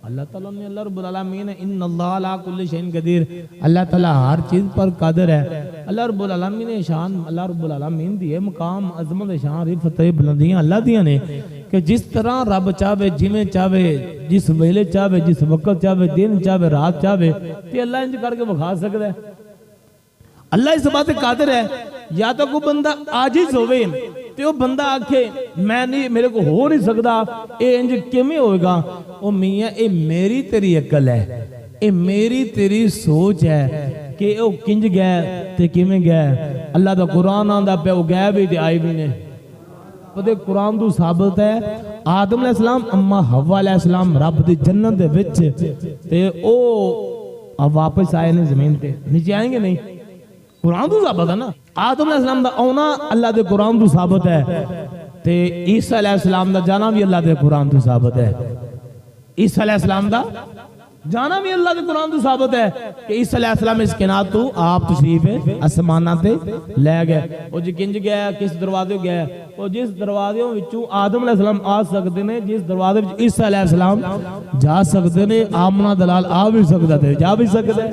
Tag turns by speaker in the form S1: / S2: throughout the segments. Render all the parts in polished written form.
S1: اللہ تعالیٰ نے اللہ رب العالمین ان اللہ علی کل شیء قدیر، اللہ تعالیٰ ہر چیز پر قادر ہے۔ اللہ رب العالمین نے شان، اللہ رب العالمین دی مقام عظمت شان رفعت بلندیاں اللہ دیاں نے کہ جس طرح رب چاہے، جویں چاہے، جس ویلے چاہے، جس وقت چاہے، دن چاہے، رات چاہے، تے اللہ انج کر کے بکھا سکتا ہے۔ اللہ اس بات قادر ہے۔ یا تو کوئی بندہ عاجز ہوئے تے وہ بندہ آکھے میں نہیں، میرے کو ہو نہیں سکتا، اے انج کیویں ہوئے گا؟ او میاں اے میری تیری عقل ہے، اے میری تیری سوچ ہے کہ او کنج گئے تے کیویں گئے۔ اللہ دا قرآن آندا پیا، او گئے بھی تے آئے بھی نے۔ پتے قرآن تو ثابت ہے آدم علیہ السلام اما حوا علیہ السلام رب دی جنت دے وچ تے او اب واپس آئے نے زمین تے، نیچے آئیں گے نہیں؟ قرآن تو ثابت ہے نا۔ آدم علیہ السلام دا اونا اللہ دے قرآن تو ثابت ہے تے عیسیٰ علیہ السلام دا جانا بھی اللہ دے قرآن تو ثابت ہے۔ عیسیٰ علیہ السلام دا جانا بھی اللہ دے قرآن تو ثابت ہے کہ عیسیٰ علیہ السلام اس کائنات تو آپ تشریف ہے اسمانہ تے لے گئے۔ وہ جی کنج گیا، کس دروازے گیا؟ وہ جس دروازے وچوں آدم علیہ السلام آ سکتے نے، جس دروازے وچ عیسیٰ علیہ السلام جا سکتے نے، آمنہ دلال آ بھی سکتا تھے، جا بھی سکتے ہیں۔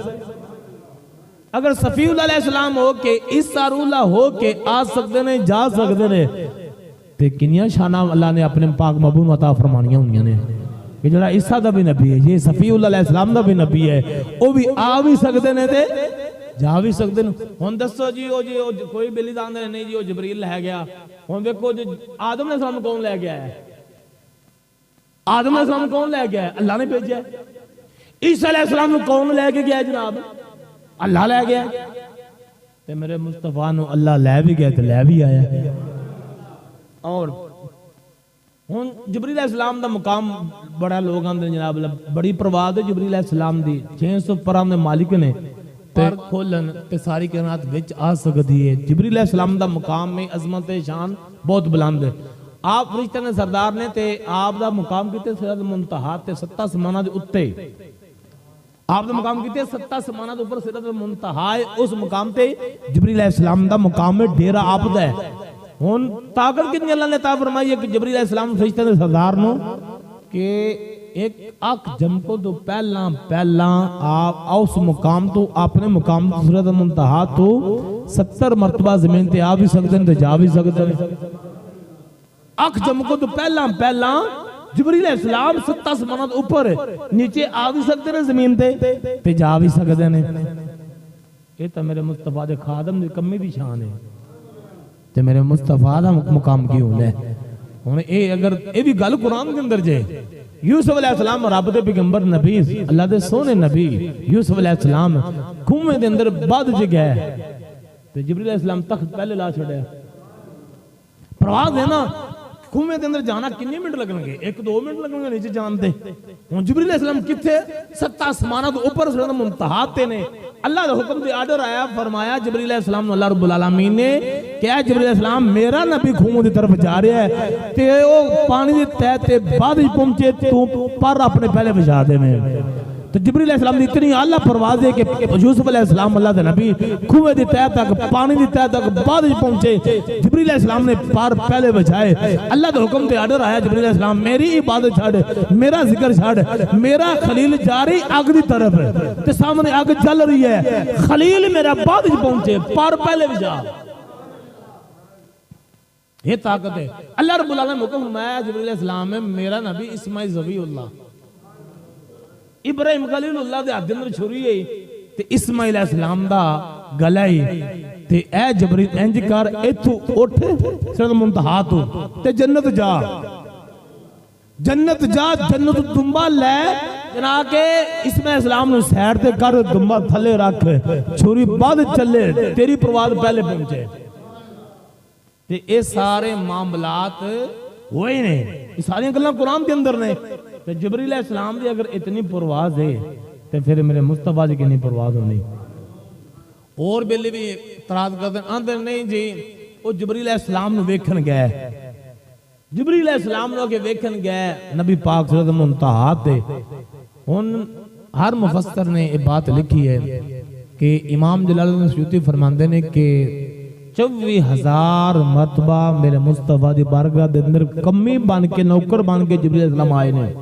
S1: اگر صفی اللہ علیہ السلام ہو کے عیسیٰ روح اللہ ہو کے آ سکتے نے، جا سکتے نے، تے کنیاں شانہ اللہ نے اپنے پاک محبوب عطا فرمانیاں ہوئیں نے کہ جڑا عیسیٰ دا بھی نبی ہے، یہ صفی اللہ علیہ السلام دا بھی نبی ہے، وہ بھی آ بھی سکتے نے تے جا بھی سکتے نے۔ ہن دسو جی کوئی بلی دان دے نہیں جی وہ جبریل لے گیا۔ ہن دیکھو آدم علیہ السلام کون لے گیا ہے؟ آدم علیہ السلام کون لے گیا ہے؟ اللہ نے بھیجا ہے۔ عیسیٰ علیہ السلام کون لے کے گیا ہے جناب؟ اللہ لے گیا۔ تے میرے مصطفیٰ نو اللہ لے بھی گیا تے لے بھی آیا۔ اور ہن جبریل علیہ السلام دا مقام بڑا لوگ آندے جناب، بڑی پرواز ہے جبریل علیہ السلام دی، 600 پرام دے مالک نے پر کھولن تے ساری کائنات وچ آ سکدی ہے۔ جبریل علیہ السلام دا مقام میں عظمت شان بہت بلند ہے۔ آپ فرشتے نے سردار نے تے آپ دا مقام کیتے سدرۃ المنتہا تے 7 آسمانہ دے اوتے، آپ دا مقام کیتے 7 آسمانہ دے اوپر سدرۃ المنتہا ہے، اس مقام تے جبریل علیہ السلام دا مقام میں ڈیرا آپ دا ہے۔ ہن طاقت کتنی اللہ نے عطا فرمائی ہے کہ جبریل علیہ السلام فرشتے نے سردار نو کہ ایک اک جمکو تو پہلا آپ اس مقام تو اپنے مقام سدرۃ المنتہا تو 70 مرتبہ زمین تے آ بھی سکتے ہیں تے جا بھی سکتے ہیں۔ اک جمکو تو پہلا جبریل علیہ السلام 7 آسمانوں دے اوپر نیچے آ بھی سکتے ہیں زمین تے جا بھی سکتے ہیں۔ یہ تو میرے مصطفیٰ دے خادم دی کمی دی شان ہے تے میرے مصطفیٰ دا مقام کی ہونا ہے۔ ہن اگر یہ بھی گل قرآن کے اندر جائے، یوسف علیہ السلام رب دے پیغمبر نبی، اللہ دے سونے نبی یوسف علیہ السلام کنویں دے اندر بعد چ گئے تے جبریل علیہ السلام تخت پہلے لا چھڑیا۔ پرواز ہے نا، کنویں دے اندر جانا کتنے منٹ لگن گے؟ 1-2 منٹ لگن گے نیچے جان دے۔ ہن جبریل علیہ السلام کتھے؟ 7 آسمانوں دے اوپر سدرۃ المنتہا تے نے۔ اللہ دے حکم دے آرڈر آیا، فرمایا جبریل علیہ السلام اللہ رب العالمین نے کہا جبریل علیہ السلام میرا نبی کنویں دی طرف جا رہا ہے تے او پانی دے تہہ تے بعد وچ پہنچے تو پر اپنے پہلے بچا دے میں۔ تو جبریل علیہ السلام نے اتنی اعلیٰ پرواز ہے کہ یوسف علیہ السلام اللہ دے نبی کنویں دی تہہ تک، پانی دی تہہ تک بعد وچ پہنچے، جبریل علیہ السلام نے پار پہلے بچائے۔ اللہ دے حکم تے آرڈر آیا جبریل علیہ السلام میری عبادت چھڑ، میرا ذکر چھڑ، میرا خلیل جا رہی آگ دی طرف تے سامنے آگ جل رہی ہے، خلیل میرا بعد وچ پہنچے، پار پہلے بچا۔ یہ طاقت ہے۔ اللہ رب العالمین نے حکم فرمایا جبریل علیہ السلام میں میرا نبی اسماعیل ذبیح اللہ ابراہیم خلیل اللہ دے ہاتھ اندر چھری ہے تے اسماعیل علیہ السلام دا گلا ہے تے اے جبریل انج کر ایتھوں اٹھ سدرۃ المنتہا تو تے جنت جا، جنت دنبا لے جنا کے اسماعیل علیہ السلام نے سیر تے کر، دنبا تھلے رکھ، چھری بعد چلے، تیری پرواز پہلے پہنچے۔ تے اے سارے معاملات ہوئے نے، یہ ساری گلاں قرآن کے اندر نے۔ تے جبریل علیہ السلام دی اگر اتنی پرواز ہے تے پھر میرے مصطفیٰ دی کتنی پرواز ہونی۔ اور بیلی بھی اعتراض کرتے ہیں آندر نہیں جی وہ جبریل علیہ السلام نو ویکھن گئے، جبریل علیہ السلام نو کے ویکھن گئے نبی پاک سدرۃ المنتہا تے۔ ہن ہر مفسر نے یہ بات لکھی ہے کہ امام جلال الدین سیوطی فرماندے نے کہ 24,000 مرتبہ میرے مصطفیٰ دی بارگاہ دے اندر کمی بن کے نوکر بن کے جبریل علیہ السلام آئے نے۔